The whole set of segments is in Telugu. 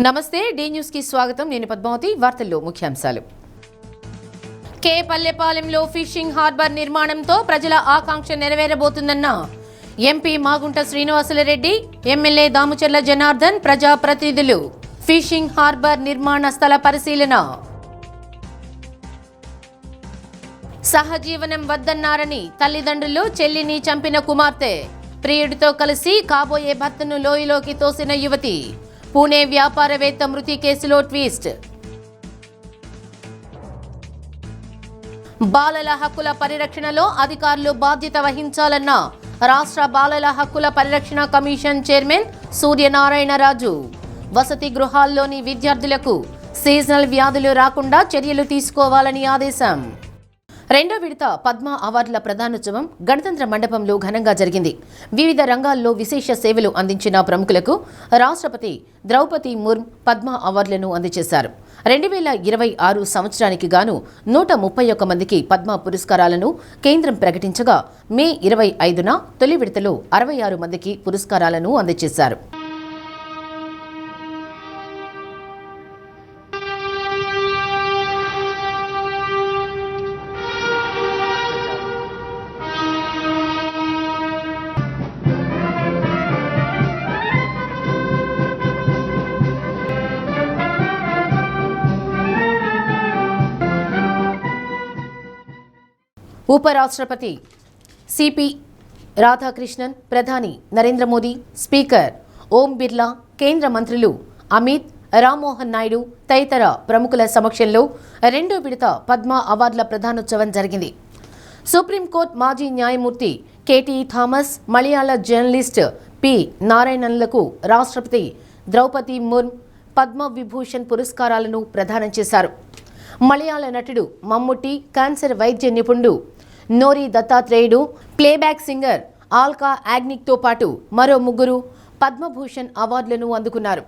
నమస్తే డి న్యూస్ కి స్వాగతం. నేను పద్మావతి. వార్తల్లో ముఖ్యాంశాలు. కే పల్లెపాలెంలో ఫిషింగ్ హార్బర్ నిర్మాణంతో ప్రజల ఆకాంక్ష నెరవేరబోతుందన్న ఎంపీ మాగుంట శ్రీనివాసులరెడ్డి, ఎమ్మెల్యే దాముచర్ల జనార్దన్, ప్రజాప్రతినిధులు. ఫిషింగ్ హార్బర్ నిర్మాణ స్థల పరిశీలన. సహజీవనం వద్దన్నారని తల్లిదండ్రులు చెల్లిని చంపిన కుమార్తె, ప్రియుడితో కలిసి కాబోయే భర్తను లోయలోకి తోసిన యువతి. పూణే వ్యాపారవేత్త మృతి కేసులో ట్విస్ట్. బాలల హక్కుల పరిరక్షణలో అధికారులు బాధ్యత వహించాలన్న రాష్ట్ర బాలల హక్కుల పరిరక్షణ కమిషన్ చైర్మన్ సూర్యనారాయణరాజు. వసతి గృహాల్లోని విద్యార్థులకు సీజనల్ వ్యాధులు రాకుండా చర్యలు తీసుకోవాలని ఆదేశం. రెండో విడత పద్మ అవార్డుల ప్రదానోత్సవం గణతంత్ర మండపంలో ఘనంగా జరిగింది. వివిధ రంగాల్లో విశేష సేవలు అందించిన ప్రముఖులకు రాష్ట్రపతి ద్రౌపది ముర్ము పద్మ అవార్డులను అందజేశారు. 2026 సంవత్సరానికి గాను 131 మందికి పద్మ పురస్కారాలను కేంద్రం ప్రకటించగా మే 25న తొలి విడతలో 66 మందికి పురస్కారాలను అందజేశారు. ఉపరాష్ట్రపతి సిపి రాధాకృష్ణన్, ప్రధాని నరేంద్ర మోదీ, స్పీకర్ ఓం బిర్లా, కేంద్ర మంత్రులు అమిత్, రామ్మోహన్ నాయుడు తదితర ప్రముఖుల సమక్షంలో రెండో విడత పద్మ అవార్డుల ప్రదానోత్సవం జరిగింది. సుప్రీంకోర్టు మాజీ న్యాయమూర్తి కేటీ థామస్, మలయాళ జర్నలిస్ట్ పి నారాయణన్లకు రాష్ట్రపతి ద్రౌపది ముర్ము పద్మ విభూషణ్ పురస్కారాలను ప్రదానం చేశారు. మలయాళ నటుడు మమ్ముట్టి, క్యాన్సర్ వైద్య నిపుణుడు నోరి దత్తాత్రేయుడు, ప్లేబ్యాక్ సింగర్ ఆల్కా యాగ్నిక్తో పాటు మరో ముగ్గురు పద్మభూషణ్ అవార్డులను అందుకున్నారు.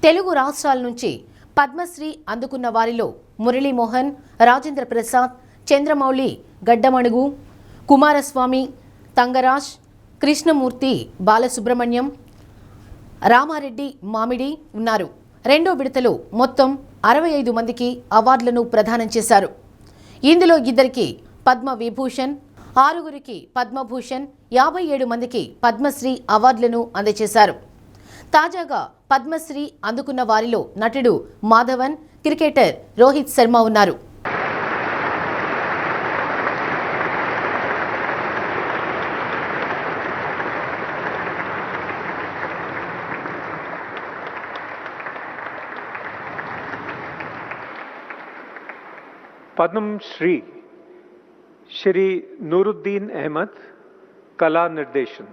తెలుగు రాష్ట్రాల నుంచి పద్మశ్రీ అందుకున్న వారిలో మురళీమోహన్, రాజేంద్ర ప్రసాద్, చంద్రమౌళి గడ్డమణుగు, కుమారస్వామి, తంగరాజ్, కృష్ణమూర్తి, బాలసుబ్రహ్మణ్యం, రామారెడ్డి మామిడి ఉన్నారు. రెండో విడతలో మొత్తం 65 మందికి అవార్డులను ప్రదానం చేశారు. ఇందులో 2కి పద్మ విభూషణ్, 6గురికి పద్మభూషణ్, 57 మందికి పద్మశ్రీ అవార్డులను అందజేశారు. తాజాగా పద్మశ్రీ అందుకున్న వారిలో నటుడు మాధవన్, క్రికెటర్ రోహిత్ శర్మ ఉన్నారు. पद्म श्री श्री नूरुद्दीन अहमद, कला निर्देशन.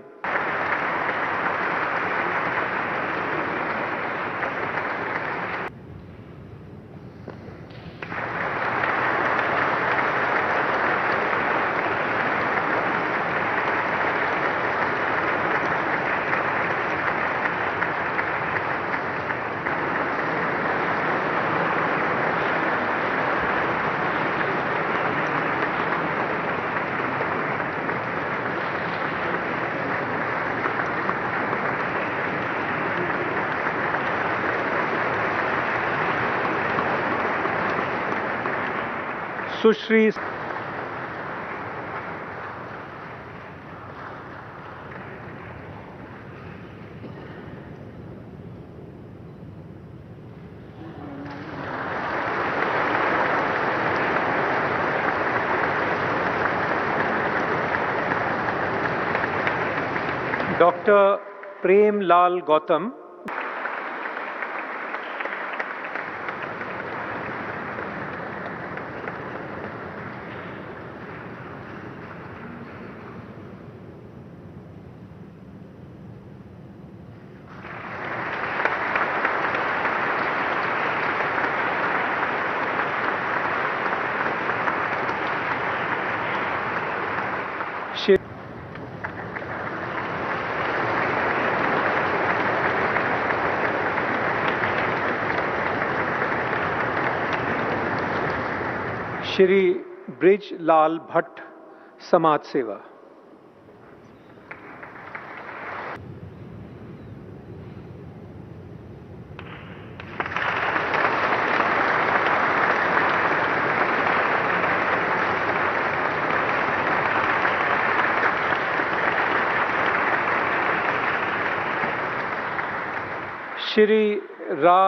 सुश्री डॉक्टर प्रेमलाल गौतम, श्री ब्रिजलाल भट्ट, समाज सेवा. Shri Ra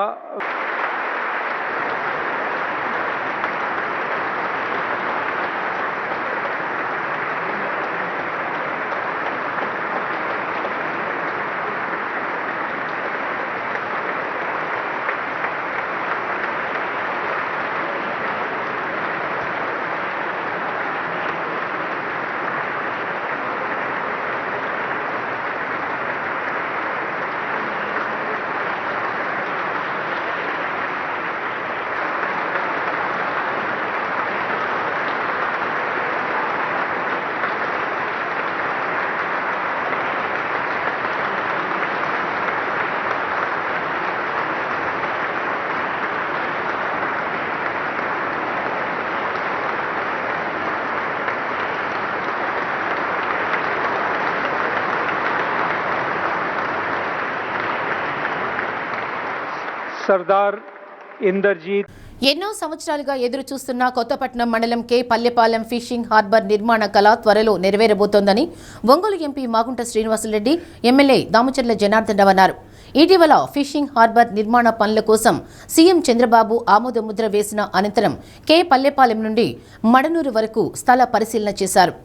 Sardar Inderjeet ఎన్నో సంవత్సరాలుగా ఎదురు చూస్తున్న కొత్తపట్నం మండలం కే పల్లెపాలెం ఫిషింగ్ హార్బర్ నిర్మాణ కళ త్వరలో నెరవేరబోతోందని ఒంగోలు ఎంపీ మాగుంట శ్రీనివాసులరెడ్డి, ఎమ్మెల్యే దామచర్ల జనార్దన్ రావు అన్నారు. ఇటీవల ఫిషింగ్ హార్బర్ నిర్మాణ పనుల కోసం సీఎం చంద్రబాబు ఆమోదముద్ర వేసిన అనంతరం కే పల్లెపాలెం నుండి మడనూరు వరకు స్థల పరిశీలన చేశారు.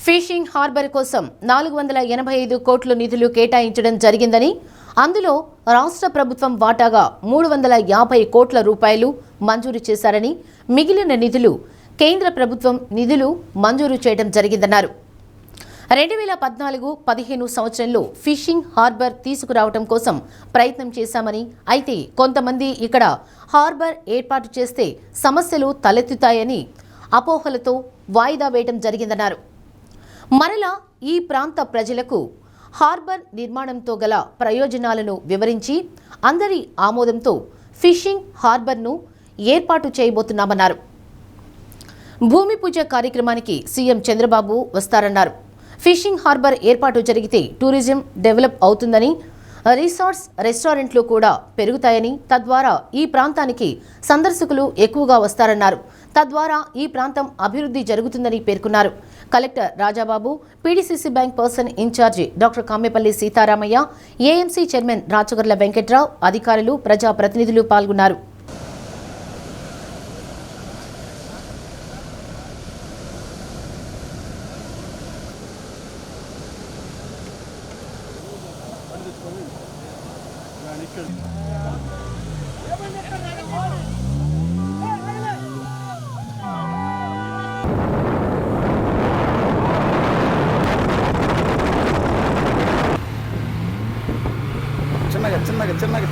ఫిషింగ్ హార్బర్ కోసం 485 కోట్ల నిధులు కేటాయించడం జరిగిందని, అందులో రాష్ట్ర ప్రభుత్వం వాటాగా 350 కోట్ల రూపాయలు మంజూరు చేశారని, మిగిలిన నిధులు కేంద్ర ప్రభుత్వం నిధులు మంజూరు చేయడం జరిగిందన్నారు. 2014-15 సంవత్సరంలో ఫిషింగ్ హార్బర్ తీసుకురావడం కోసం ప్రయత్నం చేశామని, అయితే కొంతమంది ఇక్కడ హార్బర్ ఏర్పాటు చేస్తే సమస్యలు తలెత్తుతాయని అపోహలతో వాయిదా వేయడం జరిగిందన్నారు. మరలా ఈ ప్రాంత ప్రజలకు హార్బర్ నిర్మాణంతో గల ప్రయోజనాలను వివరించి అందరి ఆమోదంతో ఫిషింగ్ హార్బర్ను ఏర్పాటు చేయబోతున్నామన్నారు. భూమి పూజ కార్యక్రమానికి సీఎం చంద్రబాబు వస్తారన్నారు. ఫిషింగ్ హార్బర్ ఏర్పాటు జరిగితే టూరిజం డెవలప్ అవుతుందని, రిసార్ట్స్, రెస్టారెంట్లు కూడా పెరుగుతాయని, తద్వారా ఈ ప్రాంతానికి సందర్శకులు ఎక్కువగా వస్తారన్నారు. తద్వారా ఈ ప్రాంతం అభివృద్ధి జరుగుతుందని పేర్కొన్నారు. Collector Rajababu, PDCC bank person incharge doctor Kamepalli Sitaramayya, AMC chairman Rachagarla Venkatrao, అధికారులు, ప్రజాప్రతినిధులు పాల్గొన్నారు. చిన్నగా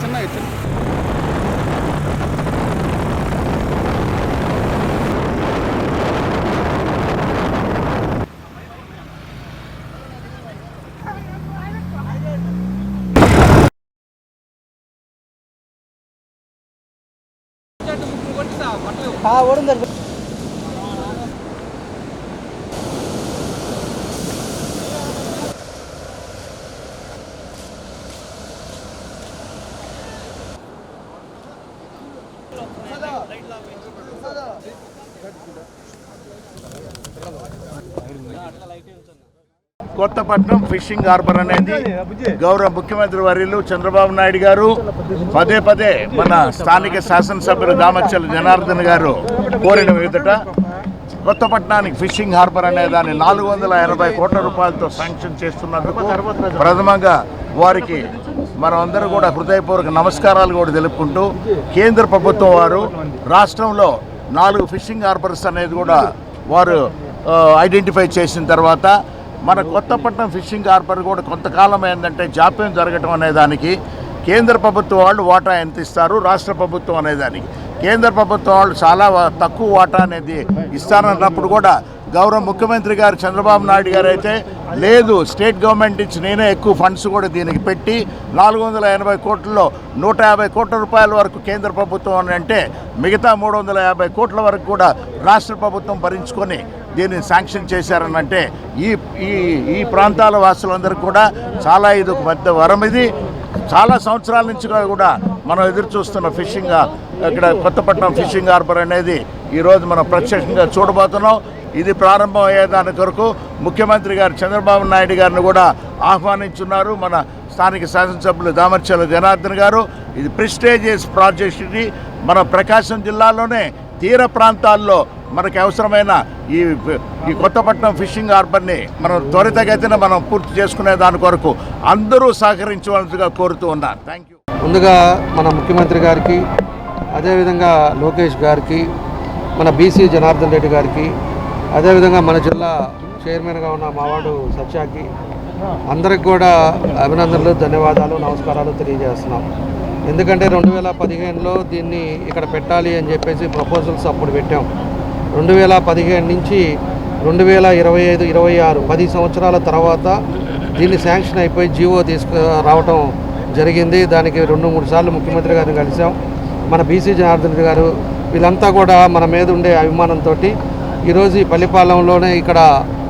ఓడింది. కొత్తపట్నం ఫిషింగ్ హార్బర్ అనేది గౌరవ ముఖ్యమంత్రి వర్యులు చంద్రబాబు నాయుడు గారు పదే పదే మన స్థానిక శాసనసభ్యులు దామచర్ల జనార్దన్ గారు కోరిన మీదట కొత్తపట్నానికి ఫిషింగ్ హార్బర్ అనే దాన్ని 480 కోట్ల రూపాయలతో శాంక్షన్ చేస్తున్నందుకు ప్రథమంగా వారికి మనం అందరూ కూడా హృదయపూర్వక నమస్కారాలు కూడా తెలుపుకుంటూ, కేంద్ర ప్రభుత్వం వారు రాష్ట్రంలో 4 ఫిషింగ్ హార్బర్స్ అనేది కూడా వారు ఐడెంటిఫై చేసిన తర్వాత మన కొత్తపట్నం ఫిషింగ్ హార్బర్ కూడా కొంతకాలం ఏంటంటే జాప్యం జరగటం అనే దానికి కేంద్ర ప్రభుత్వం వాళ్ళు వాటా ఎంత ఇస్తారు, రాష్ట్ర ప్రభుత్వం అనేదానికి కేంద్ర ప్రభుత్వం వాళ్ళు చాలా తక్కువ వాటా అనేది ఇస్తారన్నప్పుడు కూడా గౌరవ ముఖ్యమంత్రి గారు చంద్రబాబు నాయుడు గారు అయితే లేదు, స్టేట్ గవర్నమెంట్ ఇచ్చి నేనే ఎక్కువ ఫండ్స్ కూడా దీనికి పెట్టి 480 కోట్లలో 150 కోట్ల రూపాయల వరకు కేంద్ర ప్రభుత్వం అని అంటే మిగతా 350 కోట్ల వరకు కూడా రాష్ట్ర ప్రభుత్వం భరించుకొని దీన్ని శాంక్షన్ చేశారనంటే ఈ ఈ ఈ ప్రాంతాల వాసులందరూ కూడా చాలా ఇది ఒక పెద్ద వరం. ఇది చాలా సంవత్సరాల నుంచి కూడా మనం ఎదురు చూస్తున్న ఫిషింగ్, ఇక్కడ కొత్తపట్నం ఫిషింగ్ హార్బర్ అనేది ఈరోజు మనం ప్రత్యక్షంగా చూడబోతున్నాం. ఇది ప్రారంభం అయ్యేదాని కొరకు ముఖ్యమంత్రి గారు చంద్రబాబు నాయుడు గారిని కూడా ఆహ్వానించున్నారు మన స్థానిక శాసనసభ్యులు దామర్చల జనార్దన్ గారు. ఇది ప్రెస్టీజియస్ ప్రాజెక్ట్. ఇది మన ప్రకాశం జిల్లాలోనే తీర ప్రాంతాల్లో మనకి అవసరమైన ఈ కొత్తపట్నం ఫిషింగ్ హార్బర్ని మనం త్వరితగతిన మనం పూర్తి చేసుకునే దాని కొరకు అందరూ సహకరించవలసిగా కోరుతూ ఉన్నారు. Thank you. ముందుగా మన ముఖ్యమంత్రి గారికి, అదేవిధంగా లోకేష్ గారికి, మన బీసీ జనార్దన్ రెడ్డి గారికి, అదేవిధంగా మన జిల్లా చైర్మన్గా ఉన్న మావాడు సత్యాకి అందరికి కూడా అభినందనలు, ధన్యవాదాలు, నమస్కారాలు తెలియజేస్తున్నాం. ఎందుకంటే 2015లో దీన్ని ఇక్కడ పెట్టాలి అని చెప్పేసి ప్రపోజల్స్ అప్పుడు పెట్టాం. 2015 నుంచి 2025, 26 10 సంవత్సరాల తర్వాత దీన్ని శాంక్షన్ అయిపోయి జీవో తీసుకురావటం జరిగింది. దానికి 2-3 సార్లు ముఖ్యమంత్రి గారిని కలిసాం. మన బీసీ జనార్దన్ రెడ్డి గారు వీళ్ళంతా కూడా మన మీద ఉండే అభిమానంతో ఈరోజు ఈ పల్లిపాలెంలోనే ఇక్కడ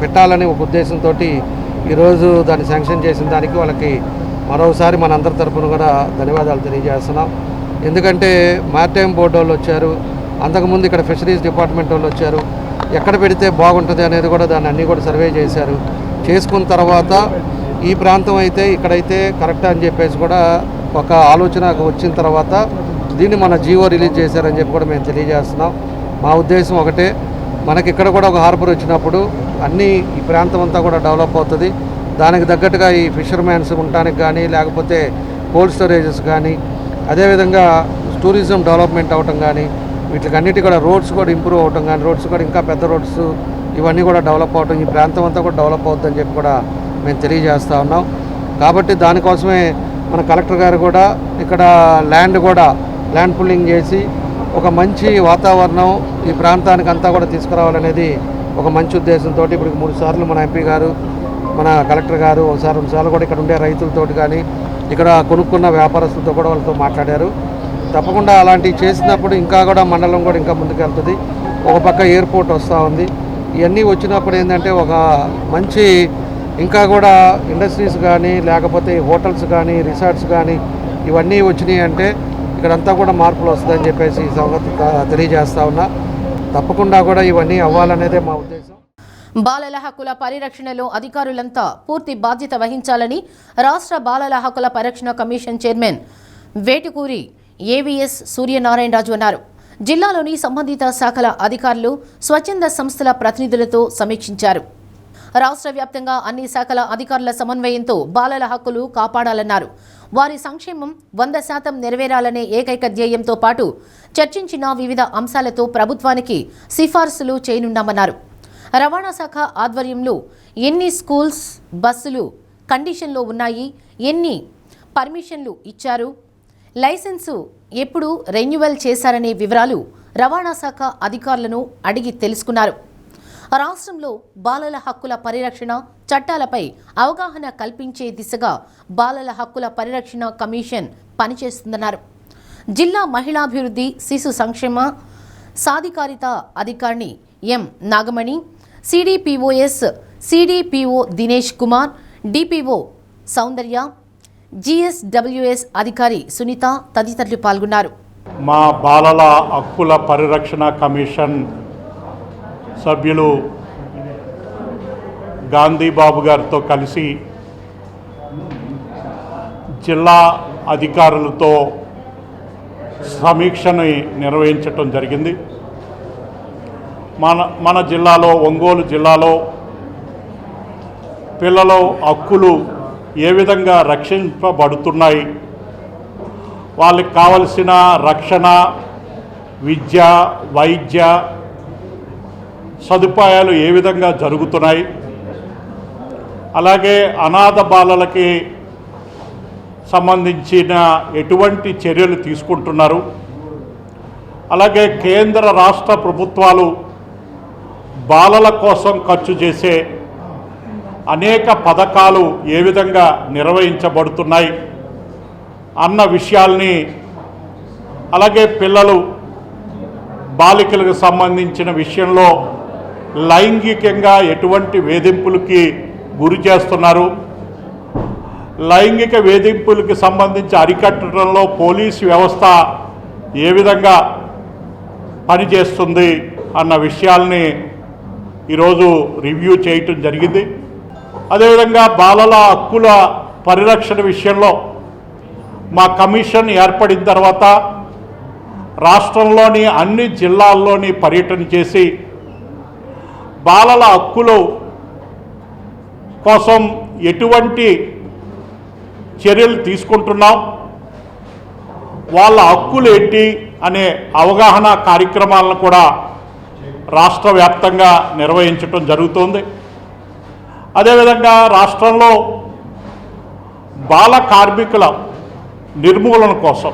పెట్టాలని ఒక ఉద్దేశంతో ఈరోజు దాన్ని శాంక్షన్ చేసిన దానికి వాళ్ళకి మరోసారి మన అందరి తరఫున కూడా ధన్యవాదాలు తెలియజేస్తున్నాం. ఎందుకంటే మ్యారిటైమ్ బోర్డు వాళ్ళు వచ్చారు, అంతకుముందు ఇక్కడ ఫిషరీస్ డిపార్ట్మెంట్ వాళ్ళు వచ్చారు. ఎక్కడ పెడితే బాగుంటుంది అనేది కూడా దాన్ని అన్నీ కూడా సర్వే చేశారు. చేసుకున్న తర్వాత ఈ ప్రాంతం అయితే ఇక్కడైతే కరెక్ట్ అని చెప్పేసి కూడా ఒక ఆలోచన వచ్చిన తర్వాత దీన్ని మన జీవో రిలీజ్ చేశారని చెప్పి కూడా మేము తెలియజేస్తున్నాం. మా ఉద్దేశం ఒకటే, మనకి ఇక్కడ కూడా ఒక హార్బర్ వచ్చినప్పుడు అన్నీ ఈ ప్రాంతం అంతా కూడా డెవలప్ అవుతుంది. దానికి తగ్గట్టుగా ఈ ఫిషర్మెన్స్ ఉండటానికి కానీ, లేకపోతే కోల్డ్ స్టోరేజెస్ కానీ, అదేవిధంగా టూరిజం డెవలప్మెంట్ అవటం కానీ, వీటికన్నిటి కూడా రోడ్స్ కూడా ఇంప్రూవ్ అవటం కానీ, రోడ్స్ కూడా ఇంకా పెద్ద రోడ్స్ ఇవన్నీ కూడా డెవలప్ అవటం, ఈ ప్రాంతం అంతా కూడా డెవలప్ అవుతుందని చెప్పి కూడా మేము తెలియజేస్తూ ఉన్నాం. కాబట్టి దానికోసమే మన కలెక్టర్ గారు కూడా ఇక్కడ ల్యాండ్ పుల్లింగ్ చేసి ఒక మంచి వాతావరణం ఈ ప్రాంతానికి అంతా కూడా తీసుకురావాలనేది ఒక మంచి ఉద్దేశంతో ఇప్పుడు 3 సార్లు మన ఎంపీ గారు, మన కలెక్టర్ గారు, 2 సార్లు కూడా ఇక్కడ ఉండే రైతులతో కానీ, ఇక్కడ కొనుక్కున్న వ్యాపారస్తులతో కూడా వాళ్ళతో మాట్లాడారు. తప్పకుండా అలాంటివి చేసినప్పుడు ఇంకా కూడా మండలం కూడా ఇంకా ముందుకు వెళ్తుంది. ఒక పక్క ఎయిర్పోర్ట్ వస్తూ ఉంది. ఇవన్నీ వచ్చినప్పుడు ఏంటంటే ఒక మంచి ఇంకా కూడా ఇండస్ట్రీస్ కానీ, లేకపోతే హోటల్స్ కానీ, రిసార్ట్స్ కానీ ఇవన్నీ వచ్చినాయి అంటే ఇక్కడంతా కూడా మార్పులు వస్తుందని చెప్పేసి ఈ సంగతి తెలియజేస్తా ఉన్నా. తప్పకుండా కూడా ఇవన్నీ అవ్వాలనేదే మా ఉద్దేశం. బాలల హక్కుల పరిరక్షణలో అధికారులంతా పూర్తి బాధ్యత వహించాలని రాష్ట్ర బాలల హక్కుల పరిరక్షణ commission chairman Vetukuri AVS Suryanarayana Raju అన్నారు. జిల్లాలోని సంబంధిత శాఖల అధికారులు, స్వచ్ఛంద సంస్థల ప్రతినిధులతో సమీక్షించారు. రాష్ట్ర వ్యాప్తంగా అన్ని శాఖల అధికారుల సమన్వయంతో బాలల హక్కులు కాపాడాలన్నారు. వారి సంక్షేమం 100% నెరవేరాలనే ఏకైక ధ్యేయంతో పాటు చర్చించిన వివిధ అంశాలతో ప్రభుత్వానికి సిఫార్సులు చేయనున్నామన్నారు. రవాణా శాఖ ఆధ్వర్యంలో ఎన్ని స్కూల్స్ బస్సులు కండిషన్లో ఉన్నాయి, ఎన్ని పర్మిషన్లు ఇచ్చారు, లైసెన్సు ఎప్పుడు రెన్యువల్ చేశారనే వివరాలు రవాణా శాఖ అధికారులను అడిగి తెలుసుకున్నారు. రాష్ట్రంలో బాలల హక్కుల పరిరక్షణ చట్టాలపై అవగాహన కల్పించే దిశగా బాలల హక్కుల పరిరక్షణ కమిషన్ పనిచేస్తుందన్నారు. జిల్లా మహిళాభివృద్ధి శిశు సంక్షేమ సాధికారిత అధికారిని ఎం నాగమణి, సిడిపిఓ దినేష్ కుమార్, డిపిఓ సౌందర్య, జిఎస్డబ్ల్యూఎస్ అధికారి సునీత తదితరులు పాల్గొన్నారు. మా బాలల హక్కుల పరిరక్షణ కమిషన్ సభ్యులు గాంధీబాబు గారితో కలిసి జిల్లా అధికారులతో సమీక్షను నిర్వహించటం జరిగింది. మన జిల్లాలో, ఒంగోలు జిల్లాలో పిల్లల హక్కులు ఏ విధంగా రక్షింపబడుతున్నాయి, వాళ్ళకి కావలసిన రక్షణ, విద్య, వైద్య సదుపాయాలు ఏ విధంగా జరుగుతున్నాయి, అలాగే అనాథ బాలలకి సంబంధించిన ఎటువంటి చర్యలు తీసుకుంటున్నారు, అలాగే కేంద్ర రాష్ట్ర ప్రభుత్వాలు బాలల కోసం ఖర్చు చేసే అనేక పథకాలు ఏ విధంగా నిర్వహించబడుతున్నాయి అన్న విషయాల్ని, అలాగే పిల్లలు బాలికలకు సంబంధించిన విషయంలో లైంగికంగా ఎటువంటి వేధింపులకి గురి చేస్తున్నారు, లైంగిక వేధింపులకి సంబంధించి అరికట్టడంలో పోలీసు వ్యవస్థ ఏ విధంగా పనిచేస్తుంది అన్న విషయాల్ని ఈరోజు రివ్యూ చేయటం జరిగింది. అదేవిధంగా బాలల హక్కుల పరిరక్షణ విషయంలో మా కమిషన్ ఏర్పడిన తర్వాత రాష్ట్రంలోని అన్ని జిల్లాల్లోని పర్యటన చేసి బాలల హక్కుల కోసం ఎటువంటి చర్యలు తీసుకుంటున్నాం, వాళ్ళ హక్కులు ఏంటి అనే అవగాహన కార్యక్రమాలను కూడా రాష్ట్ర వ్యాప్తంగా నిర్వహించడం జరుగుతోంది. అదేవిధంగా రాష్ట్రంలో బాల కార్మికుల నిర్మూలన కోసం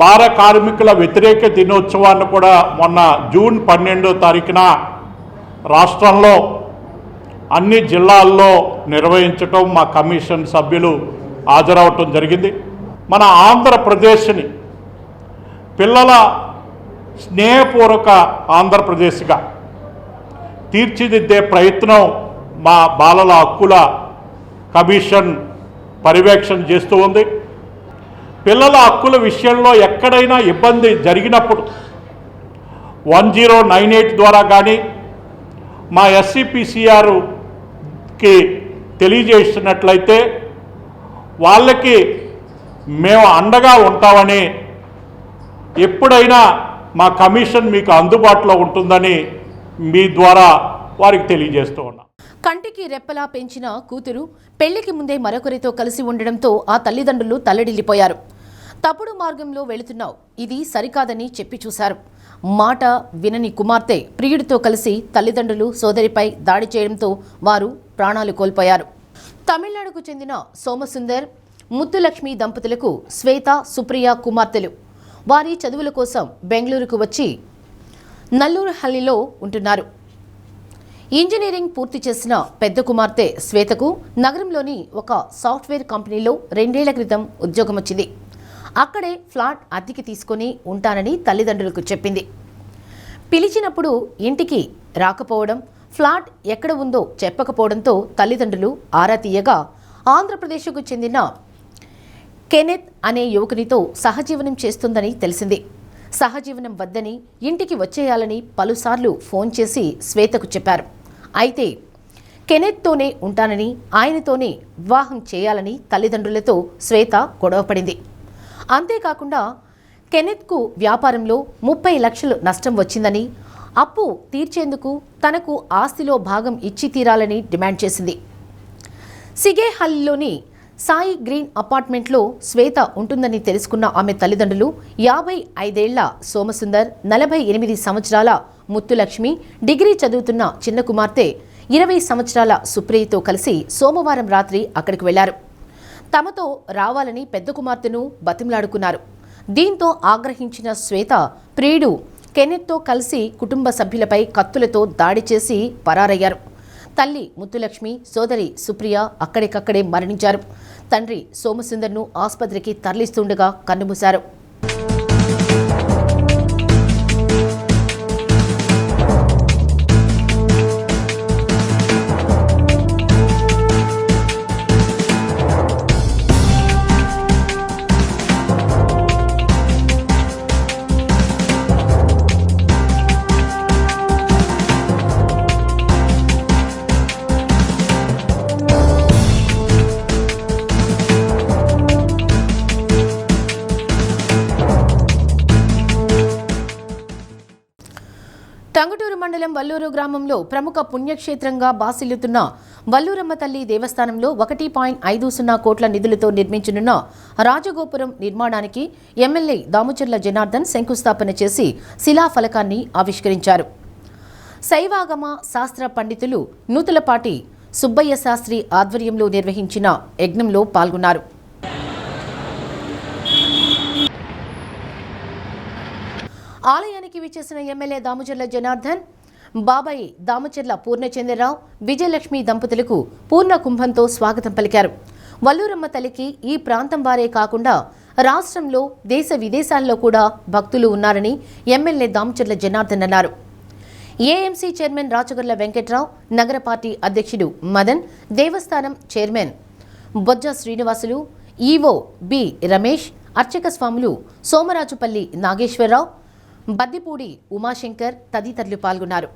బాల కార్మికుల వ్యతిరేక దినోత్సవాన్ని కూడా మొన్న జూన్ 12వ తారీఖున రాష్ట్రంలో అన్ని జిల్లాల్లో నిర్వహించటం మా కమిషన్ సభ్యులు హాజరవటం జరిగింది. మన ఆంధ్రప్రదేశ్ని పిల్లల స్నేహపూర్వక ఆంధ్రప్రదేశ్గా తీర్చిదిద్దే ప్రయత్నం మా బాలల హక్కుల కమిషన్ పర్యవేక్షణ చేస్తూ ఉంది. పిల్లల హక్కుల విషయంలో ఎక్కడైనా ఇబ్బంది జరిగినప్పుడు 1098 ద్వారా కానీ మా ఎస్సీపీసీఆర్కి తెలియజేసినట్లయితే వాళ్ళకి మేము అండగా ఉంటామని, ఎప్పుడైనా మా కమిషన్ మీకు అందుబాటులో ఉంటుందని మీ ద్వారా వారికి తెలియజేస్తూ ఉన్నాం. కంటికి రెప్పలా పెంచిన కూతురు పెళ్లికి ముందే మరొకరితో కలిసి ఉండడంతో ఆ తల్లిదండ్రులు తల్లడిల్లిపోయారు. తప్పుడు మార్గంలో వెళుతున్నావు, ఇది సరికాదని చెప్పి చూశారు. మాట వినని కుమార్తె ప్రియుడితో కలిసి తల్లిదండ్రులు సోదరిపై దాడి చేయడంతో వారు ప్రాణాలు కోల్పోయారు. తమిళనాడుకు చెందిన సోమసుందర్, ముత్తులక్ష్మి దంపతులకు శ్వేత, సుప్రియ కుమార్తెలు. వారి చదువుల కోసం బెంగళూరుకు వచ్చి నల్లూరుహల్లిలో ఉంటున్నారు. ఇంజనీరింగ్ పూర్తి చేసిన పెద్ద కుమార్తె శ్వేతకు నగరంలోని ఒక సాఫ్ట్వేర్ కంపెనీలో 2 ఏళ్ల క్రితం ఉద్యోగం వచ్చింది. అక్కడే ఫ్లాట్ అద్దెకి తీసుకొని ఉంటానని తల్లిదండ్రులకు చెప్పింది. పిలిచినప్పుడు ఇంటికి రాకపోవడం, ఫ్లాట్ ఎక్కడ ఉందో చెప్పకపోవడంతో తల్లిదండ్రులు ఆరా తీయగా ఆంధ్రప్రదేశ్కు చెందిన కెనెత్ అనే యువకునితో సహజీవనం చేస్తుందని తెలిసింది. సహజీవనం వద్దని, ఇంటికి వచ్చేయాలని పలుసార్లు ఫోన్ చేసి శ్వేతకు చెప్పారు. అయితే కెనెత్తోనే ఉంటానని, ఆయనతోనే వివాహం చేయాలని తల్లిదండ్రులతో శ్వేత గొడవపడింది. అంతేకాకుండా కెనెత్కు వ్యాపారంలో 30 లక్షలు నష్టం వచ్చిందని, అప్పు తీర్చేందుకు తనకు ఆస్తిలో భాగం ఇచ్చి తీరాలని డిమాండ్ చేసింది. సిగేహల్లిలోని సాయి గ్రీన్ అపార్ట్మెంట్లో శ్వేత ఉంటుందని తెలుసుకున్న ఆమె తల్లిదండ్రులు 55 ఏళ్ల సోమసుందర్, 48 సంవత్సరాల ముత్తులక్ష్మి, డిగ్రీ చదువుతున్న చిన్న కుమార్తె 20 సంవత్సరాల సుప్రియతో కలిసి సోమవారం రాత్రి అక్కడికి వెళ్లారు. తమతో రావాలని పెద్ద కుమార్తెను బతిమలాడుకున్నారు. దీంతో ఆగ్రహించిన శ్వేత ప్రియుడు కెనెత్తో కలిసి కుటుంబ సభ్యులపై కత్తులతో దాడి చేసి పరారయ్యారు. తల్లి ముత్తులక్ష్మి, సోదరి సుప్రియ అక్కడికక్కడే మరణించారు. తండ్రి సోమసుందర్ను ఆసుపత్రికి తరలిస్తుండగా కన్నుమూశారు. టంగుటూరు మండలం వల్లూరు గ్రామంలో ప్రముఖ పుణ్యక్షేత్రంగా బాసిల్లుతున్న వల్లూరమ్మ తల్లి దేవస్థానంలో 1.50 కోట్ల నిధులతో నిర్మించనున్న రాజగోపురం నిర్మాణానికి ఎమ్మెల్యే దామచర్ల జనార్దన్ శంకుస్థాపన చేసి శిలాఫలకాన్ని ఆవిష్కరించారు. శైవాగమ శాస్త్ర పండితులు నూతలపాటి సుబ్బయ్య శాస్త్రి ఆధ్వర్యంలో నిర్వహించిన యజ్ఞంలో పాల్గొన్నారు. ఆలయానికి విచ్చేసిన ఎమ్మెల్యే దామచర్ల జనార్దన్, బాబాయి దామచర్ల పూర్ణచంద్రరావు, విజయలక్ష్మి దంపతులకు పూర్ణ కుంభంతో స్వాగతం పలికారు. వల్లూరమ్మ తల్లికి ఈ ప్రాంతం వారే కాకుండా రాష్ట్రంలో దేశ విదేశాల్లో కూడా భక్తులు ఉన్నారని ఎమ్మెల్యే దామచర్ల జనార్దన్ అన్నారు. ఏఎంసీ చైర్మన్ రాచగర్ల వెంకట్రావు, నగర పార్టీ అధ్యక్షుడు మదన్, దేవస్థానం చైర్మన్ బొజ్జ శ్రీనివాసులు, ఈవో బి రమేష్, అర్చక స్వాములు సోమరాజుపల్లి నాగేశ్వరరావు, బద్దిపూడి ఉమాశంకర్ తదితరులు పాల్గొన్నారు.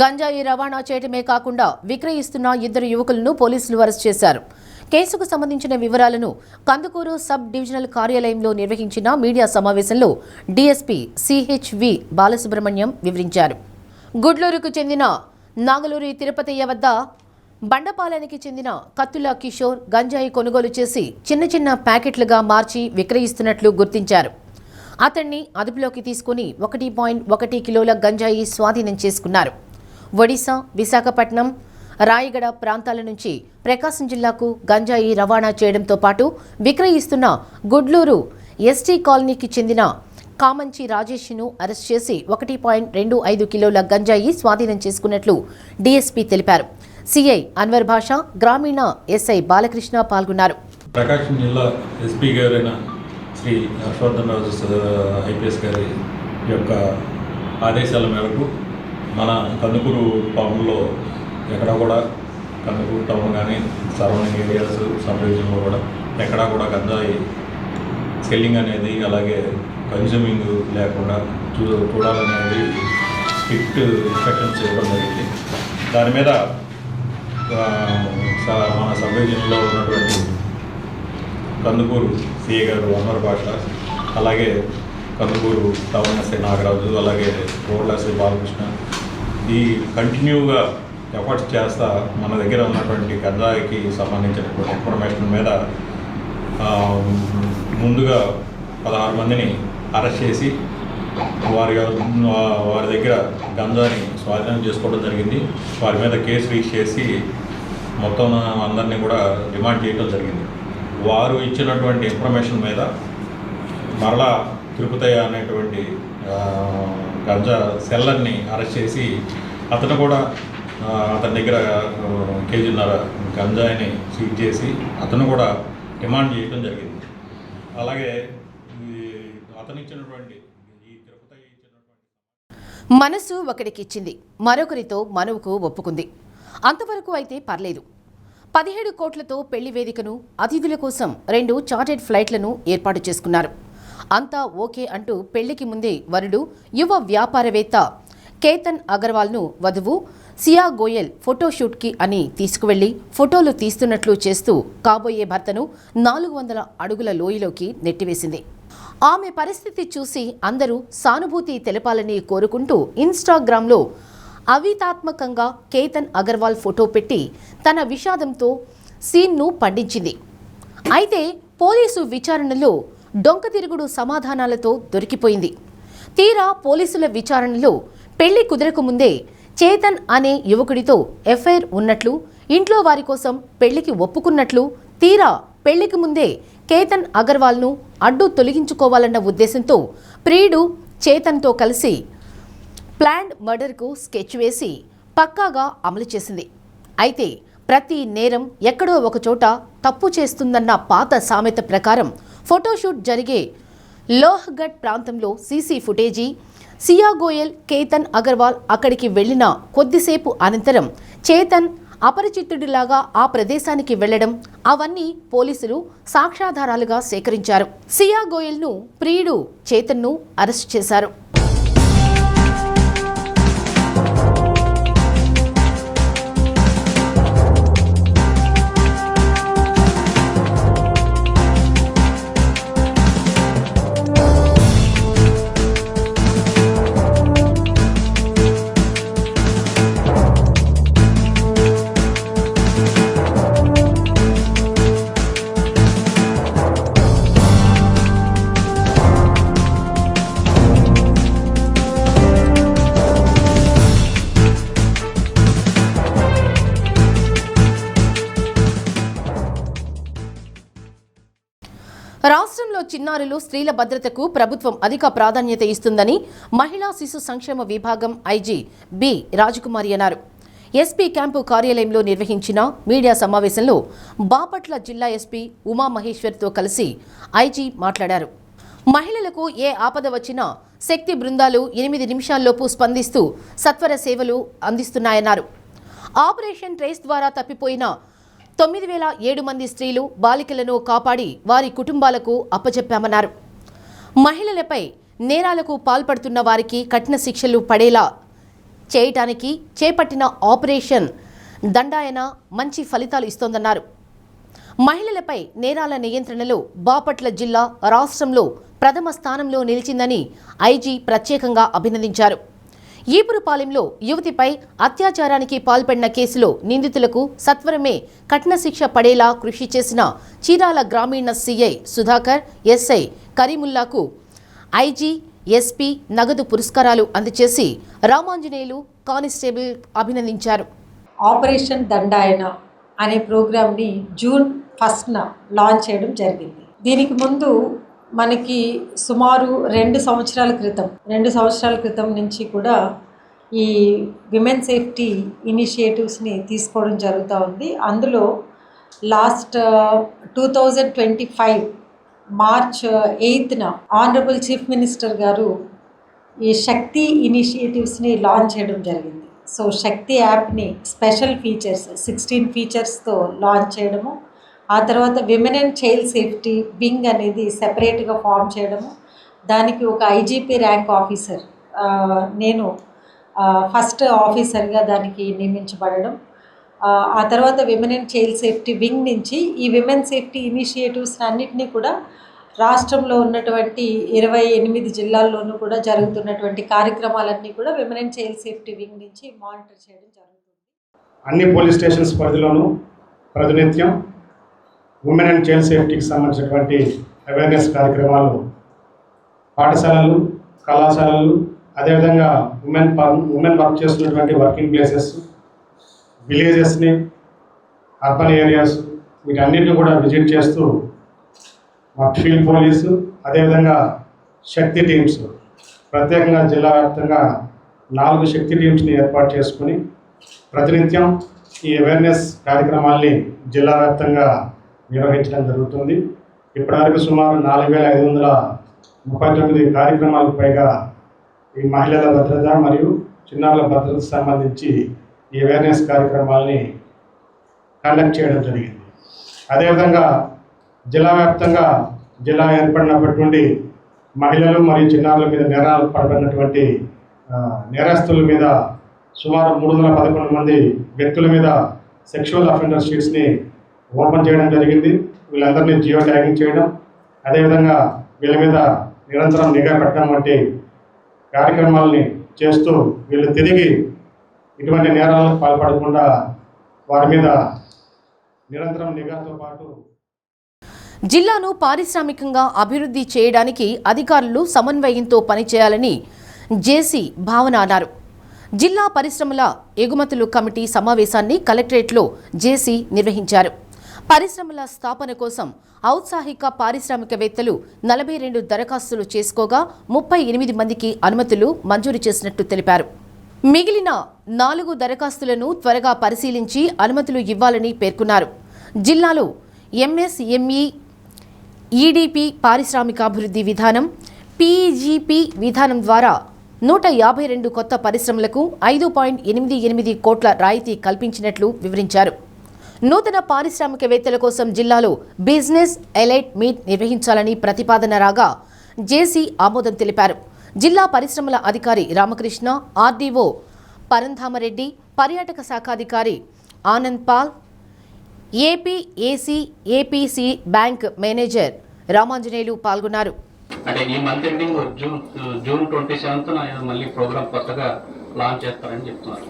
గంజాయి రవాణా చేయటమే కాకుండా విక్రయిస్తున్న 2 యువకులను పోలీసులు అరెస్ట్ చేశారు. కేసుకు సంబంధించిన వివరాలను కందుకూరు సబ్ డివిజనల్ కార్యాలయంలో నిర్వహించిన మీడియా సమావేశంలో డీఎస్పీ సిహెచ్వి బాలసుబ్రహ్మణ్యం వివరించారు. గుడ్లూరుకు చెందిన నాగలూరి తిరుపతయ్య వద్ద బండపాలెనికి చెందిన కత్తుల కిషోర్ గంజాయి కొనుగోలు చేసి చిన్న ప్యాకెట్లుగా మార్చి విక్రయిస్తున్నట్లు గుర్తించారు. అతన్ని అదుపులోకి తీసుకుని 1.1 కిలోల గంజాయి స్వాధీనం చేసుకున్నారు. ఒడిశా, విశాఖపట్నం, రాయగడ ప్రాంతాల నుంచి ప్రకాశం జిల్లాకు గంజాయి రవాణా చేయడంతో పాటు విక్రయిస్తున్న గుడ్లూరు ఎస్టీ కాలనీకి చెందిన కామంచి రాజేష్ను అరెస్ట్ చేసి 1.25 కిలోల గంజాయి స్వాధీనం చేసుకున్నట్లు డీఎస్పీ తెలిపారు. సిఐ అన్వర్ భాషా, గ్రామీణ ఎస్ఐ బాలకృష్ణ పాల్గొన్నారు. ప్రకాశం జిల్లా ఎస్పీ గారైన శ్రీ హర్షవర్ధన్ రాజు ఐపీఎస్ గారి యొక్క ఆదేశాల మేరకు మన కందుకూరు టౌన్లో ఎక్కడా కూడా కందుకూరు టౌన్ కానీ సరౌండింగ్ ఏరియాస్ సబ్ డివిజన్లో కూడా ఎక్కడా కూడా గంజాయి సెల్లింగ్ అనేది అలాగే కన్జ్యూమింగ్ లేకుండా చూడాలనేది స్ట్రిక్ట్ ఇన్స్ట్రక్షన్స్ ఇవ్వడం జరిగింది. దాని మీద మన సబ్ డివిజన్లో ఉన్నటువంటి కందుకూరు సిఏ గారు అన్వర్ భాష, అలాగే కందుకూరు టౌన్ ఎస్ఐ నాగరాజు, అలాగే రోడ్ల ఎస్ఐ బాలకృష్ణ ఈ కంటిన్యూగా ఎఫర్ట్స్ చేస్తా మన దగ్గర ఉన్నటువంటి గంజాయికి సంబంధించినటువంటి ఇన్ఫర్మేషన్ మీద ముందుగా 16 మందిని అరెస్ట్ చేసి వారి దగ్గర గంజాని స్వాధీనం చేసుకోవడం జరిగింది. వారి మీద కేసు రిజిస్టర్ చేసి మొత్తం అందరినీ కూడా రిమాండ్ చేయడం జరిగింది. వారు ఇచ్చినటువంటి ఇన్ఫర్మేషన్ మీద మరలా తిరుపతయ్య అనేటువంటి గంజా సెల్లర్ని అరెస్ట్ చేసి అతను కూడా అతని దగ్గర 1.5 kg గంజాయిని సీజ్ చేసి అతను కూడా డిమాండ్ చేయడం జరిగింది. అలాగే అతను ఇచ్చినటువంటి ఈ తిరుపతయ్య ఇచ్చినటువంటి మనసు ఒకరికి ఇచ్చింది, మరొకరితో మనువుకు ఒప్పుకుంది. అంతవరకు అయితే పర్లేదు. 17 కోట్లతో పెళ్లి వేదికను, అతిథుల కోసం 2 చార్టెడ్ ఫ్లైట్లను ఏర్పాటు చేసుకున్నారు. అంతా ఓకే అంటూ పెళ్లికి ముందే వరుడు యువ వ్యాపారవేత్త కేతన్ అగర్వాల్ను వధువు సియా గోయల్ ఫోటోషూట్కి అని తీసుకువెళ్లి ఫోటోలు తీస్తున్నట్లు చేస్తూ కాబోయే భర్తను 400 అడుగుల లోయలోకి నెట్టివేసింది. ఆమె పరిస్థితి చూసి అందరూ సానుభూతి తెలపాలని కోరుకుంటూ ఇన్స్టాగ్రామ్లో అవితాత్మకంగా కేతన్ అగర్వాల్ ఫోటో పెట్టి తన విషాదంతో సీన్ను పండించింది. అయితే పోలీసు విచారణలో డొంకతిరుగుడు సమాధానాలతో దొరికిపోయింది. తీరా పోలీసుల విచారణలో పెళ్లి కుదరకు ముందే చేతన్ అనే యువకుడితో ఎఫ్ఐఆర్ ఉన్నట్లు, ఇంట్లో వారి కోసం పెళ్లికి ఒప్పుకున్నట్లు, తీరా పెళ్లికి ముందే కేతన్ అగర్వాల్ను అడ్డు తొలగించుకోవాలన్న ఉద్దేశంతో ప్రియుడు చేతన్తో కలిసి ప్లాన్డ్ మర్డర్కు స్కెచ్ వేసి పక్కాగా అమలు చేసింది. అయితే ప్రతి నేరం ఎక్కడో ఒకచోట తప్పు చేస్తుందన్న పాత సామెత ప్రకారం ఫోటోషూట్ జరిగే లోహ్గఢ్ ప్రాంతంలో సీసీ ఫుటేజీ, సియా గోయల్, కేతన్ అగర్వాల్ అక్కడికి వెళ్లిన కొద్దిసేపు అనంతరం చేతన్ అపరిచితుడిలాగా ఆ ప్రదేశానికి వెళ్లడం, అవన్నీ పోలీసులు సాక్ష్యాధారాలుగా సేకరించారు. సియా గోయల్ను ప్రియుడు చేతన్ను అరెస్ట్ చేశారు. రాష్ట్రంలో చిన్నారులు స్త్రీల భద్రతకు ప్రభుత్వం అధిక ప్రాధాన్యత ఇస్తుందని మహిళా శిశు సంక్షేమ విభాగం ఐజీ బి రాజకుమారి అన్నారు. ఎస్పీ క్యాంపు కార్యాలయంలో నిర్వహించిన మీడియా సమావేశంలో బాపట్ల జిల్లా ఎస్పీ ఉమామహేశ్వర్తో కలిసి ఐజీ మాట్లాడారు. మహిళలకు ఏ ఆపద వచ్చినా శక్తి బృందాలు 8 నిమిషాల్లోపు స్పందిస్తూ సత్వర సేవలు అందిస్తున్నాయన్నారు. ఆపరేషన్ ట్రేస్ ద్వారా తప్పిపోయిన 9,007 మంది స్త్రీలు బాలికలను కాపాడి వారి కుటుంబాలకు అప్పచెప్పామన్నారు. మహిళలపై నేరాలకు పాల్పడుతున్న వారికి కఠిన శిక్షలు పడేలా చేయటానికి చేపట్టిన ఆపరేషన్ దండాయన మంచి ఫలితాలు ఇస్తోందన్నారు. మహిళలపై నేరాల నియంత్రణలో బాపట్ల జిల్లా రాష్ట్రంలో ప్రథమ స్థానంలో నిలిచిందని ఐజీ ప్రత్యేకంగా అభినందించారు. ఈపురపాలెంలో యువతిపై అత్యాచారానికి పాల్పడిన కేసులో నిందితులకు సత్వరమే కఠిన శిక్ష పడేలా కృషి చేసిన చీరాల గ్రామీణ సీఐ సుధాకర్, ఎస్ఐ కరీముల్లాకు ఐజీ, ఎస్పీ నగదు పురస్కారాలు అందజేసి రామాంజనేయులు కానిస్టేబుల్ అభినందించారు. ఆపరేషన్ దండాయన అనే ప్రోగ్రామ్ని జూన్ 1న లాంచ్ చేయడం జరిగింది. దీనికి ముందు మనకి సుమారు 2 సంవత్సరాల క్రితం నుంచి కూడా ఈ విమెన్ సేఫ్టీ ఇనిషియేటివ్స్ని తీసుకోవడం జరుగుతూ ఉంది. అందులో లాస్ట్ 2025 మార్చ్ 8న ఆనరబుల్ చీఫ్ మినిస్టర్ గారు ఈ శక్తి ఇనిషియేటివ్స్ని లాంచ్ చేయడం జరిగింది. సో శక్తి యాప్ని స్పెషల్ ఫీచర్స్ 16 ఫీచర్స్తో లాంచ్ చేయడము, ఆ తర్వాత women and child safety wing అనేది సెపరేట్గా ఫామ్ చేయడము, దానికి ఒక ఐజీపీ ర్యాంక్ ఆఫీసర్ నేను ఫస్ట్ ఆఫీసర్గా దానికి నియమించబడడం, ఆ తర్వాత women and child safety wing నుంచి ఈ విమెన్ సేఫ్టీ ఇనిషియేటివ్స్ అన్నింటినీ కూడా రాష్ట్రంలో ఉన్నటువంటి 28 జిల్లాల్లోనూ కూడా జరుగుతున్నటువంటి కార్యక్రమాలన్నీ కూడా women and child safety wing నుంచి మానిటర్ చేయడం జరుగుతుంది. అన్ని పోలీస్ స్టేషన్స్ పరిధిలోనూ ప్రతినిత్యం ఉమెన్ అండ్ చైల్డ్ సేఫ్టీకి సంబంధించినటువంటి అవేర్నెస్ కార్యక్రమాలు పాఠశాలలు, కళాశాలలు, అదేవిధంగా ఉమెన్ వర్క్ చేస్తున్నటువంటి వర్కింగ్ ప్లేసెస్, విలేజెస్ని, అర్బన్ ఏరియాస్ వీటన్నిటిని కూడా విజిట్ చేస్తూ మా ఫీల్డ్ పోలీసు, అదేవిధంగా శక్తి టీమ్స్ ప్రత్యేకంగా జిల్లా వ్యాప్తంగా 4 శక్తి టీమ్స్ని ఏర్పాటు చేసుకుని ప్రతినిత్యం ఈ అవేర్నెస్ కార్యక్రమాల్ని జిల్లా వ్యాప్తంగా నిర్వహించడం జరుగుతుంది. ఇప్పటివరకు సుమారు 4,539 కార్యక్రమాలకు పైగా ఈ మహిళల భద్రత మరియు చిన్నారుల భద్రతకు సంబంధించి ఈ అవేర్నెస్ కార్యక్రమాలని కండక్ట్ చేయడం జరిగింది. అదేవిధంగా జిల్లా వ్యాప్తంగా జిల్లా ఏర్పడినప్పటి నుండి మహిళలు మరియు చిన్నారుల మీద నేరాలు పడబడినటువంటి నేరస్తుల మీద సుమారు 311 మంది వ్యక్తుల మీద సెక్షువల్ అఫెండర్ షీట్స్ని ఓపెన్ చేయడం జరిగింది. వీళ్ళందరినీ జియో ట్యాగింగ్ చేయడం, అదేవిధంగా వీళ్ళ మీద నిరంతరం నిఘా పెట్టడం వంటి కార్యక్రమాలని చేస్తూ వీళ్ళు తిరిగి ఇటువంటి నేరాలకు పాల్పడకుండా వారి మీద నిరంతరం నిఘాతో పాటు జిల్లాను పారిశ్రామికంగా అభివృద్ధి చేయడానికి అధికారులు సమన్వయంతో పనిచేయాలని జేసీ భావన అన్నారు. జిల్లా పరిశ్రమల ఎగుమతులు కమిటీ సమావేశాన్ని కలెక్టరేట్లో జేసీ నిర్వహించారు. పరిశ్రమల స్థాపన కోసం ఔత్సాహిక పారిశ్రామికవేత్తలు 42 దరఖాస్తులు చేసుకోగా 38 మందికి అనుమతులు మంజూరు చేసినట్టు తెలిపారు. మిగిలిన 4 దరఖాస్తులను త్వరగా పరిశీలించి అనుమతులు ఇవ్వాలని పేర్కొన్నారు. జిల్లాలో ఎంఎస్ఎంఈ, ఈడీపీ పారిశ్రామికాభివృద్ధి విధానం, పీజీపీ విధానం ద్వారా 152 కొత్త పరిశ్రమలకు 5.88 కోట్ల రాయితీ కల్పించినట్లు వివరించారు. నూతన పారిశ్రామికవేత్తల కోసం జిల్లాలో బిజినెస్ ఎలైట్ మీట్ నిర్వహించాలని ప్రతిపాదన రాగా జేసీ ఆమోదం తెలిపారు. జిల్లా పరిశ్రమల అధికారి రామకృష్ణ, ఆర్డీఓ పరంధామరెడ్డి, పర్యాటక శాఖాధికారి Anand Paul, APC bank manager Ramanjaneyulu పాల్గొన్నారు. అంటే ఈ మంత్ ఎండింగ్ జూన్ 27th మళ్ళీ ప్రోగ్రామ్ కొత్తగా లాంచ్ చేస్తారని చెప్తున్నారు.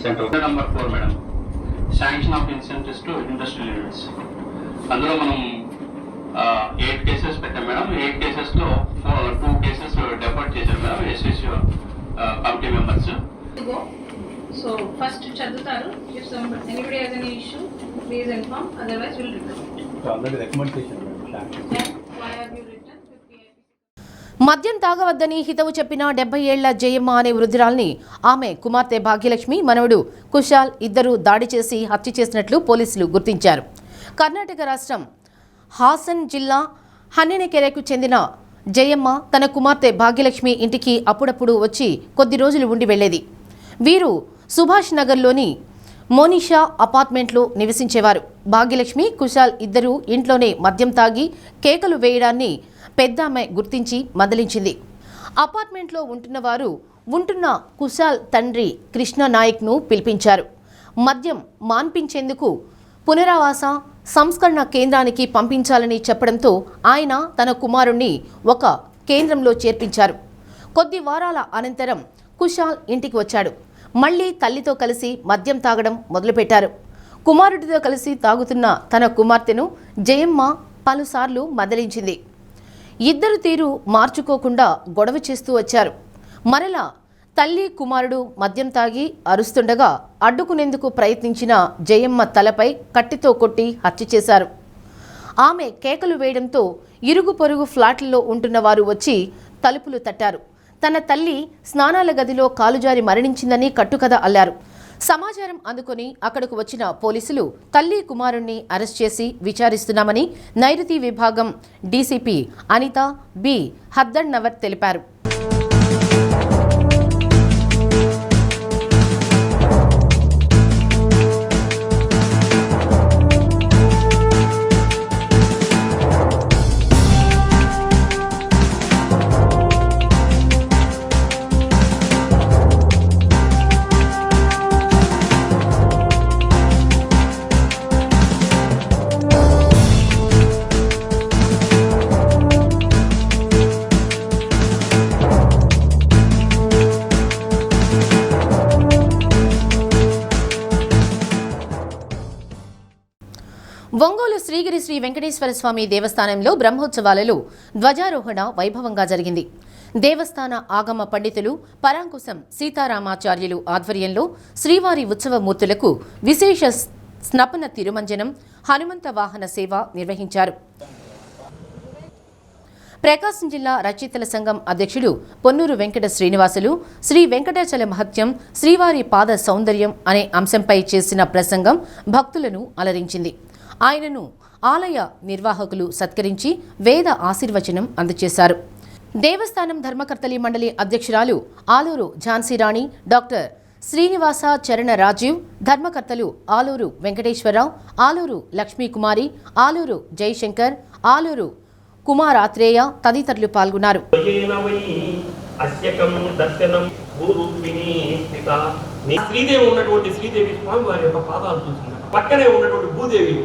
Central number 4 madam, sanction of incentives to industrial units. అందులో మనం 8 కేసెస్ పెట్టాం మేడం. 8 కేసెస్లో 2 కేసెస్ డెఫర్ట్ చేశారు madam SSC committee members. So first చదువుతారు. If anybody has any issue please inform, otherwise will recommend. Already recommend చేశారు మేడం. మద్యం తాగవద్దని హితవు చెప్పిన 70 ఏళ్ల జయమ్మ అనే వృద్ధురాల్ని ఆమె కుమార్తె భాగ్యలక్ష్మి మనవడు కుశాల్ ఇద్దరు దాడి చేసి హత్య చేసినట్లు పోలీసులు గుర్తించారు. కర్ణాటక రాష్ట్రం హాసన్ జిల్లా హన్నెనకెరెకు చెందిన జయమ్మ తన కుమార్తె భాగ్యలక్ష్మి ఇంటికి అప్పుడప్పుడు వచ్చి కొద్ది రోజులు ఉండి వెళ్లేది. వీరు సుభాష్ నగర్లోని మోనిషా అపార్ట్మెంట్లో నివసించేవారు. భాగ్యలక్ష్మి, కుశాల్ ఇద్దరూ ఇంట్లోనే మద్యం తాగి కేకలు వేయడాన్ని పెద్దామె గుర్తించి మందలించింది. అపార్ట్మెంట్లో ఉంటున్న కుశాల్ తండ్రి కృష్ణ నాయక్ను పిలిపించారు. మద్యం మాన్పించేందుకు పునరావాస సంస్కరణ కేంద్రానికి పంపించాలని చెప్పడంతో ఆయన తన కుమారుణ్ణి ఒక కేంద్రంలో చేర్పించారు. కొద్ది వారాల అనంతరం కుశాల్ ఇంటికి వచ్చాడు. మళ్లీ తల్లితో కలిసి మద్యం తాగడం మొదలుపెట్టారు. కుమారుడితో కలిసి తాగుతున్న తన కుమార్తెను జయమ్మ పలుసార్లు మందలించింది. ఇద్దరు తీరు మార్చుకోకుండా గొడవ చేస్తూ వచ్చారు. మరలా తల్లి కుమారుడు మద్యం తాగి అరుస్తుండగా అడ్డుకునేందుకు ప్రయత్నించిన జయమ్మ తలపై కత్తితో కొట్టి హత్య చేశారు. ఆమె కేకలు వేయడంతో ఇరుగు పొరుగు ఫ్లాట్లలో ఉంటున్న వారు వచ్చి తలుపులు తట్టారు. తన తల్లి స్నానాల గదిలో కాలుజారి మరణించిందని కట్టుకథ అల్లారు. సమాచారం అందుకొని అక్కడకు వచ్చిన పోలీసులు తల్లి కుమారుణ్ణి అరెస్ట్ చేసి విచారిస్తున్నామని నైరుతి విభాగం డీసీపీ అనిత బి హద్దన్నవర్ తెలిపారు. ఒంగోలు శ్రీగిరి శ్రీ వెంకటేశ్వర స్వామి దేవస్థానంలో బ్రహ్మోత్సవాలలో ధ్వజారోహణ వైభవంగా జరిగింది. దేవస్థాన ఆగమ పండితులు పరాంకుశం సీతారామాచార్యులు ఆధ్వర్యంలో శ్రీవారి ఉత్సవమూర్తులకు విశేష స్నపన తిరుమంజనం, హనుమంత వాహన సేవ నిర్వహించారు. ప్రకాశం జిల్లా రచయితల సంఘం అధ్యక్షుడు పొన్నూరు వెంకట శ్రీనివాసులు శ్రీ వెంకటాచల మహత్యం, శ్రీవారి పాద సౌందర్యం అనే అంశంపై చేసిన ప్రసంగం భక్తులను అలరించింది. ఆయనను ఆలయ నిర్వాహకులు సత్కరించి వేద ఆశీర్వచనం అందజేశారు. దేవస్థానం ధర్మకర్తలి మండలి అధ్యక్షురాలు ఆలూరు ఝాన్సీరాణి, డాక్టర్ శ్రీనివాస చరణ రాజీవ్, ధర్మకర్తలు ఆలూరు వెంకటేశ్వరరావు, ఆలూరు లక్ష్మీకుమారి, ఆలూరు జయశంకర్, ఆలూరు కుమారాత్రేయ తదితరులు పాల్గొన్నారు. శ్రీదేవి ఉన్నటువంటి శ్రీదేవి స్వామి వారి యొక్క పాదాలు చూస్తున్నారు. పక్కనే ఉన్నటువంటి భూదేవి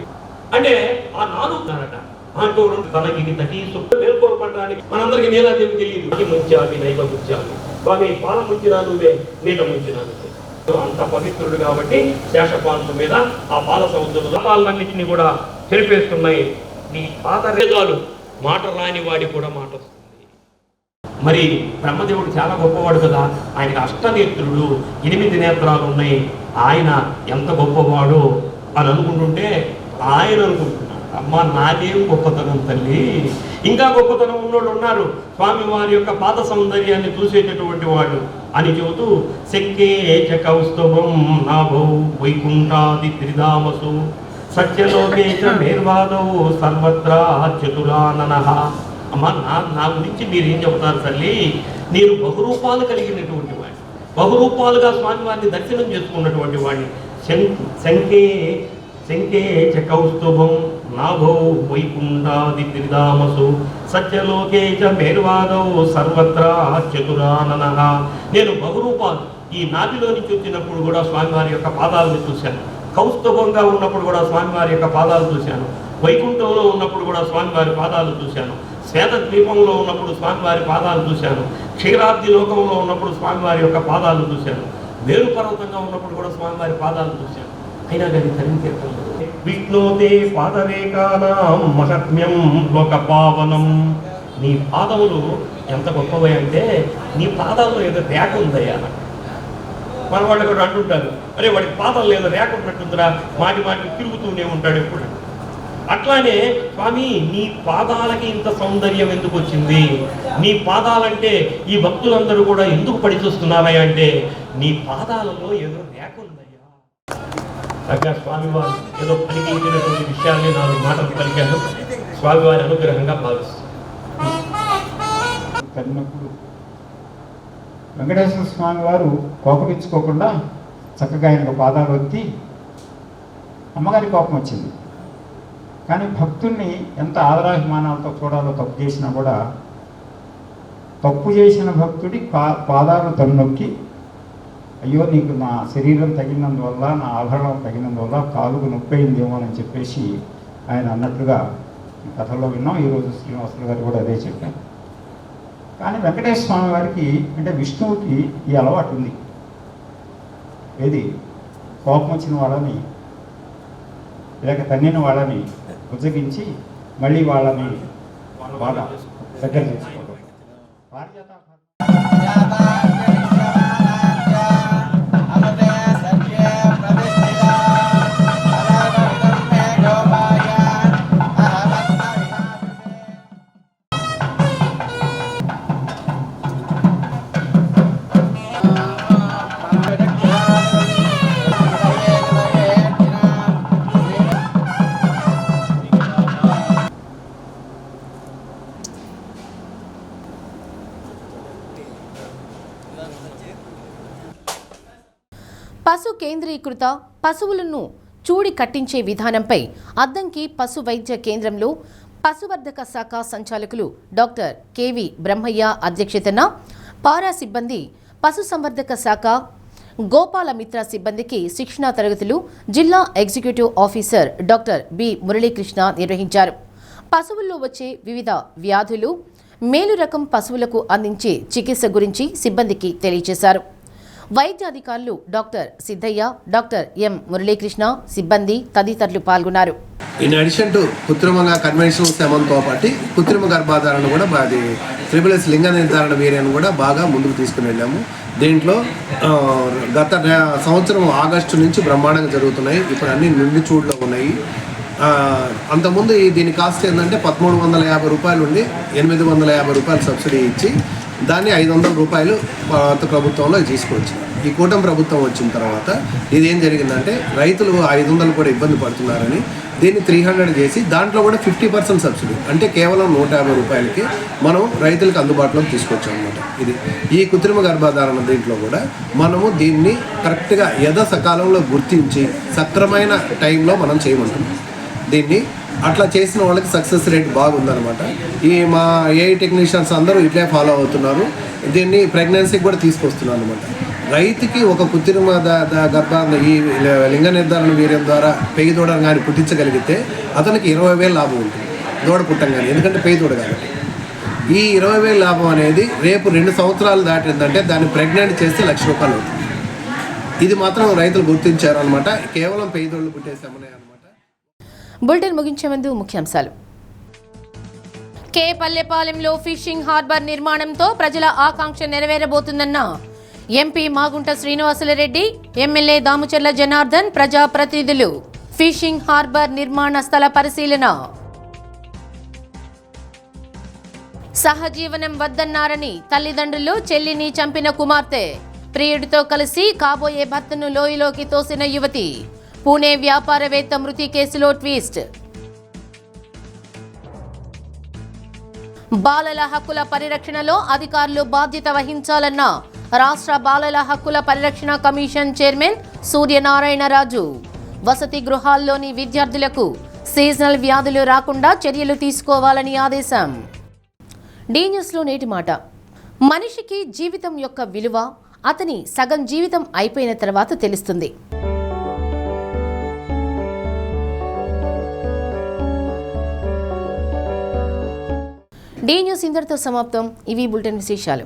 అంటే ఆ నాలుగున్నారట. తనకి మేల్కొల్పడానికి మనందరికి నీలాదేవి తెలియదు. ముంచాలి నైవ ముంచాలి స్వామి పాల ముంచినా నువ్వే, నీట ముంచినా నువ్వే. అంత పవిత్రుడు కాబట్టి శేషపాంతు మీద ఆ పాల సముద్రాలన్నింటినీ కూడా తెలిపేస్తున్నాయి. నీ పాదరేగాలు మాట రాని వాడి కూడా మాట వస్తుంది. మరి బ్రహ్మదేవుడు చాలా గొప్పవాడు కదా, ఆయనకి అష్టనేత్రుడు, 8 నేత్రాలు ఉన్నాయి. ఆయన ఎంత గొప్పవాడు అని అనుకుంటుంటే ఆయన అనుకుంటున్నాడు, అమ్మ నాదేం గొప్పతనం తల్లి, ఇంకా గొప్పతనం ఉన్నోళ్ళు ఉన్నారు, స్వామి వారి యొక్క పాద సౌందర్యాన్ని చూసేటటువంటి వాడు అని చెబుతూ శక్కే చ కౌస్తుభం నాభౌ వైకుంఠాది త్రిధామసు సత్యలోకే చ మేర్వాదౌ సర్వత్రా చతురాననః. అమ్మ నా గురించి మీరేం చెబుతారు తల్లి, నేను బహురూపాలు కలిగినటువంటి వాడిని, బహురూపాలుగా స్వామివారిని దర్శనం చేసుకున్నటువంటి వాడిని. శంకే చ కౌస్తుభం నాభౌ వైకుంఠాది త్రిధామసు సత్యలోకే చ మేర్వాదౌ సర్వత్రా చతురాననః. నేను బహురూపాలు, ఈ నాభిలో నుంచి వచ్చినప్పుడు కూడా స్వామివారి యొక్క పాదాలను చూశాను, కౌస్తుభంగా ఉన్నప్పుడు కూడా స్వామివారి యొక్క పాదాలు చూశాను, వైకుంఠంలో ఉన్నప్పుడు కూడా స్వామివారి పాదాలు చూశాను, శ్వేత ద్వీపంలో ఉన్నప్పుడు స్వామివారి పాదాలు చూశాను, క్షీరాబ్ది లోకంలో ఉన్నప్పుడు స్వామివారి యొక్క పాదాలు చూశాను, మేరు పర్వతంగా ఉన్నప్పుడు కూడా స్వామివారి పాదాలు చూశాను. అయినా కానీ తరించేతం విష్ణోతే పాదరేఖానాం మహాత్మ్యం లోక పావనం. నీ పాదములు ఎంత గొప్పవి అంటే నీ పాదాల్లో ఏదో రేఖ ఉందయ్యా. మన వాళ్ళు కూడా అంటుంటారు, అరే వాడికి పాదాలు ఏదో రేఖ ఉన్నట్టుందిరా, మాటి మాటికి తిరుగుతూనే ఉంటాడు ఎప్పుడు. అట్లానే స్వామి నీ పాదాలకి ఇంత సౌందర్యం ఎందుకు వచ్చింది, నీ పాదాలంటే ఈ భక్తులందరూ కూడా ఎందుకు పడి చూస్తున్నావా అంటే నీ పాదాలలో ఏదో రేఖ ఉందయ్యా. తగ్గ స్వామివారు ఏదో పలికించినటువంటి విషయాన్ని 4 మాటలు పలికాను. స్వామివారి అనుగ్రహంగా భావిస్తాను. కలిగినప్పుడు వెంకటేశ్వర స్వామి వారు కోపగించుకోకుండా చక్కగా ఆయన పాదాలు ఒత్తి అమ్మగారి కోపం వచ్చింది. కానీ భక్తుల్ని ఎంత ఆదరాభిమానాలతో చూడాలో తప్పు చేసినా కూడా తప్పు చేసిన భక్తుడి పాదాలు తన్నొక్కి అయ్యో నీకు నా శరీరం తగినందువల్ల నా ఆభరణం తగినందువల్ల కాలుకు నొప్పి అయిందేమో అని చెప్పేసి ఆయన అన్నట్లుగా కథల్లో విన్నాం. ఈరోజు శ్రీనివాసులు గారు కూడా అదే చెప్పారు. కానీ వెంకటేశ్వర స్వామి వారికి అంటే విష్ణువుకి ఈ అలవాటు ఉంది. ఏది కోపం వచ్చిన వాళ్ళని లేక తన్నిన వాళ్ళని ఉజ్జగించి మళ్ళీ వాళ్ళని బాగా దగ్గర చేసుకోవడం. పశు కేంద్రీకృత పశువులను చూడి కట్టించే విధానంపై అద్దంకి పశు వైద్య కేంద్రంలో పశువర్ధక శాఖ సంచాలకులు డాక్టర్ కెవి బ్రహ్మయ్య అధ్యక్షతన పారా సిబ్బంది, పశుసంవర్ధక శాఖ గోపాలమిత్ర సిబ్బందికి శిక్షణా తరగతులు జిల్లా executive officer doctor B Muralikrishna నిర్వహించారు. పశువుల్లో వచ్చే వివిధ వ్యాధులు, మేలు రకం పశువులకు అందించే చికిత్స గురించి సిబ్బందికి తెలియజేశారు. వైద్యాధికారులు doctor Siddaiah, doctor M Muralikrishna, సిబ్బంది తదితరులు పాల్గొన్నారు. ఇన్ అడిషన్ టు కృత్రిమంగా కన్వెన్షనల్ సెమన్తో పాటు కృత్రిమ గర్భాధారణ కూడా SSS లింగ నిర్ధారణ వీర్యాన్ని కూడా బాగా ముందుకు తీసుకుని వెళ్ళాము. దీంట్లో గత సంవత్సరం ఆగస్టు నుంచి బ్రహ్మాండంగా జరుగుతున్నాయి. ఇప్పుడు అన్ని నిండి చూడులో ఉన్నాయి. అంతకుముందు దీని కాస్ట్ ఏంటంటే 1350 రూపాయలు ఉండి 850 రూపాయలు సబ్సిడీ ఇచ్చి దాన్ని 500 రూపాయలు పాత ప్రభుత్వంలో తీసుకొచ్చింది. ఈ కూటమి ప్రభుత్వం వచ్చిన తర్వాత ఇదేం జరిగిందంటే రైతులు 500 కూడా ఇబ్బంది పడుతున్నారని దీన్ని 300 చేసి దాంట్లో కూడా 50% సబ్సిడీ అంటే కేవలం 150 రూపాయలకి మనం రైతులకు అందుబాటులోకి తీసుకొచ్చాం అన్నమాట. ఇది ఈ కృత్రిమ గర్భధారణ దీంట్లో కూడా మనము దీన్ని కరెక్ట్గా సకాలంలో గుర్తించి సక్రమైన టైంలో మనం చేయమంటున్నాం. దీన్ని అట్లా చేసిన వాళ్ళకి సక్సెస్ రేట్ బాగుందనమాట. మా ఏఐ టెక్నీషియన్స్ అందరూ ఇట్లే ఫాలో అవుతున్నారు. దీన్ని ప్రెగ్నెన్సీకి కూడా తీసుకొస్తున్నారు అనమాట. రైతుకి ఒక కృత్రిమ ఈ లింగ నిర్ధారణ వీర్యం ద్వారా పెయి దూడను కానీ పుట్టించగలిగితే అతనికి 20,000 లాభం ఉంటుంది దూడ పుట్టంగానే, ఎందుకంటే పెయి దూడ కాబట్టి. ఈ 20,000 లాభం అనేది రేపు 2 సంవత్సరాలు దాటిందంటే దాన్ని ప్రెగ్నెంట్ చేస్తే 1,00,000 రూపాయలు అవుతుంది. ఇది మాత్రం రైతులు గుర్తించారు అనమాట. కేవలం పెయి దూడలు పుట్టేసామనే అనమాట. బులెటిన్ ముగించే ముందు ముఖ్యాంశాలు. పల్లెపాలెంలో ఫిషింగ్ హార్బర్ నిర్మాణంతో ప్రజల ఆకాంక్ష నెరవేరబోతుందన్న ఎంపీ మాగుంట శ్రీనివాసులరెడ్డి, ఎమ్మెల్యే దాముచర్ల జనార్దన్, ప్రజాప్రతినిధులు. ఫిషింగ్ హార్బర్ నిర్మాణ స్థల పరిశీలన. సహజీవనం వద్దన్నారని తల్లిదండ్రులు చెల్లిని చంపిన కుమార్తె, ప్రియుడితో కలిసి కాబోయే భర్తను లోయలోకి తోసిన యువతి. పూణే వ్యాపారవేత్త మృతి కేసులో ట్విస్ట్. బాలల హక్కుల పరిరక్షణలో అధికారులు బాధ్యత వహించాలన్న రాష్ట్ర బాలల హక్కుల పరిరక్షణ కమిషన్ చైర్మన్ సూర్యనారాయణరాజు. వసతి గృహాల్లోని విద్యార్థులకు సీజనల్ వ్యాధులు రాకుండా చర్యలు తీసుకోవాలని ఆదేశం. డి న్యూస్లో నేటి మాట. మనిషికి జీవితం యొక్క విలువ అతని సగం జీవితం అయిపోయిన తర్వాత తెలుస్తుంది. డి న్యూస్ ఇంతటితో సమాప్తం. ఇవి బులెటిన్ విశేషాలు.